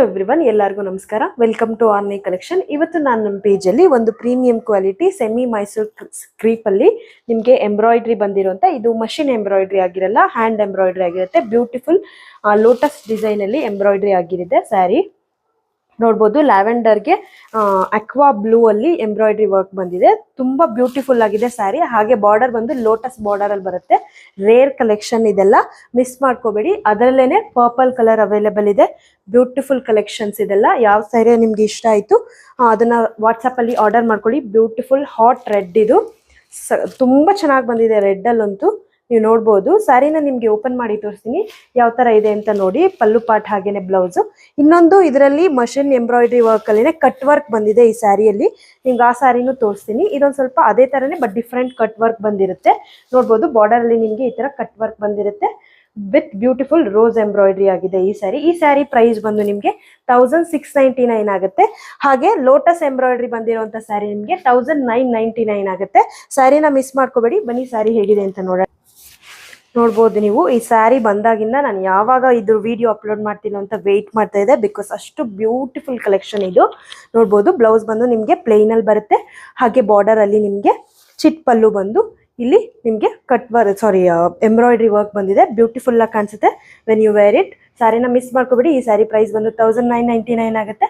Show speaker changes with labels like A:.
A: Everyone ಎಲ್ಲರಿಗೂ ನಮಸ್ಕಾರ. Welcome to Arni collection. ಇವತ್ತು ನಾನು ನಮ್ಮ ಪೇಜಲ್ಲಿ ಒಂದು premium quality semi Mysore crepe ಅಲ್ಲಿ ನಿಮಗೆ ಎಂಬ್ರಾಯ್ಡ್ರಿ ಬಂದಿರುವಂತ, ಇದು ಮಷಿನ್ ಎಂಬ್ರಾಯ್ಡ್ರಿ ಆಗಿರಲ್ಲ, ಹ್ಯಾಂಡ್ ಎಂಬ್ರಾಯ್ಡ್ರಿ ಆಗಿರುತ್ತೆ. ಬ್ಯೂಟಿಫುಲ್ ಲೋಟಸ್ ಡಿಸೈನ್ ಅಲ್ಲಿ ಎಂಬ್ರಾಯ್ಡ್ರಿ ಆಗಿರುತ್ತೆ ಸ್ಯಾರಿ. ನೋಡ್ಬೋದು ಲ್ಯಾವೆಂಡರ್ಗೆ ಅಕ್ವಾ ಬ್ಲೂ ಅಲ್ಲಿ ಎಂಬ್ರಾಯ್ಡ್ರಿ ವರ್ಕ್ ಬಂದಿದೆ. ತುಂಬಾ ಬ್ಯೂಟಿಫುಲ್ ಆಗಿದೆ ಸ್ಯಾರಿ. ಹಾಗೆ ಬಾರ್ಡರ್ ಬಂದು ಲೋಟಸ್ ಬಾರ್ಡರ್ ಅಲ್ಲಿ ಬರುತ್ತೆ. ರೇರ್ ಕಲೆಕ್ಷನ್ ಇದೆಲ್ಲ, ಮಿಸ್ ಮಾಡ್ಕೋಬೇಡಿ. ಅದರಲ್ಲೇನೆ ಪರ್ಪಲ್ ಕಲರ್ ಅವೈಲೇಬಲ್ ಇದೆ. ಬ್ಯೂಟಿಫುಲ್ ಕಲೆಕ್ಷನ್ಸ್ ಇದೆಲ್ಲ. ಯಾವ ಸ್ಯಾರಿ ನಿಮ್ಗೆ ಇಷ್ಟ ಆಯ್ತು ಅದನ್ನ ವಾಟ್ಸಪ್ ಅಲ್ಲಿ ಆರ್ಡರ್ ಮಾಡ್ಕೊಳ್ಳಿ. ಬ್ಯೂಟಿಫುಲ್ ಹಾಟ್ ರೆಡ್ ಇದು ತುಂಬಾ ಚೆನ್ನಾಗಿ ಬಂದಿದೆ. ರೆಡ್ ಅಲ್ಲಂತೂ ನೀವು ನೋಡ್ಬೋದು. ಸ್ಯಾರಿನ ನಿಮ್ಗೆ ಓಪನ್ ಮಾಡಿ ತೋರಿಸ್ತೀನಿ ಯಾವ ತರ ಇದೆ ಅಂತ ನೋಡಿ. ಪಲ್ಲು ಪಾಟ್ ಹಾಗೇನೆ ಬ್ಲೌಸ್. ಇನ್ನೊಂದು ಇದರಲ್ಲಿ ಮಷಿನ್ ಎಂಬ್ರಾಯ್ಡ್ರಿ ವರ್ಕ್ ಅಲ್ಲಿನೇ ಕಟ್ ವರ್ಕ್ ಬಂದಿದೆ ಈ ಸ್ಯಾರಿಯಲ್ಲಿ. ನಿಮ್ಗೆ ಆ ಸ್ಯಾರಿನೂ ತೋರಿಸ್ತೀನಿ. ಇದೊಂದು ಸ್ವಲ್ಪ ಅದೇ ತರನೇ ಬಟ್ ಡಿಫ್ರೆಂಟ್ ಕಟ್ ವರ್ಕ್ ಬಂದಿರುತ್ತೆ. ನೋಡ್ಬೋದು ಬಾರ್ಡರ್ ಅಲ್ಲಿ ನಿಮ್ಗೆ ಈ ತರ ಕಟ್ ವರ್ಕ್ ಬಂದಿರುತ್ತೆ ವಿತ್ ಬ್ಯೂಟಿಫುಲ್ ರೋಸ್ ಎಂಬ್ರಾಯ್ಡ್ರಿ ಆಗಿದೆ ಈ ಸ್ಯಾರಿ. ಈ ಸ್ಯಾರಿ ಪ್ರೈಸ್ ಬಂದು ನಿಮ್ಗೆ 1699 ಆಗುತ್ತೆ. ಹಾಗೆ ಲೋಟಸ್ ಎಂಬ್ರಾಯ್ಡ್ರಿ ಬಂದಿರುವಂತ ಸ್ಯಾರಿ ನಿಮ್ಗೆ 1999 ಆಗುತ್ತೆ. ಸ್ಯಾರಿನ ಮಿಸ್ ಮಾಡ್ಕೋಬೇಡಿ. ಬನ್ನಿ ಸ್ಯಾರಿ ಹೇಗಿದೆ ಅಂತ ನೋಡೋಣ. ನೋಡ್ಬೋದು ನೀವು, ಈ ಸ್ಯಾರಿ ಬಂದಾಗಿಂದ ನಾನು ಯಾವಾಗ ಇದು ವಿಡಿಯೋ ಅಪ್ಲೋಡ್ ಮಾಡ್ತೀನಿ ಅಂತ ವೆಯ್ಟ್ ಮಾಡ್ತಾ ಇದ್ದೆ, ಬಿಕಾಸ್ ಅಷ್ಟು ಬ್ಯೂಟಿಫುಲ್ ಕಲೆಕ್ಷನ್ ಇದು. ನೋಡ್ಬೋದು ಬ್ಲೌಸ್ ಬಂದು ನಿಮಗೆ ಪ್ಲೇನ್ ಅಲ್ಲಿ ಬರುತ್ತೆ. ಹಾಗೆ ಬಾರ್ಡರ್ ಅಲ್ಲಿ ನಿಮಗೆ ಚಿಟ್ ಪಲ್ಲು ಬಂದು ಇಲ್ಲಿ ನಿಮಗೆ ಎಂಬ್ರಾಯ್ಡ್ರಿ ವರ್ಕ್ ಬಂದಿದೆ. ಬ್ಯೂಟಿಫುಲ್ ಆಗಿ ಕಾಣಿಸುತ್ತೆ ವೆನ್ ಯು ವೇರ್ ಇಟ್. ಸ್ಯಾರಿನ ಮಿಸ್ ಮಾಡ್ಕೋಬೇಡಿ. ಈ ಸ್ಯಾರಿ ಪ್ರೈಸ್ ಬಂದು 1999 ಆಗುತ್ತೆ.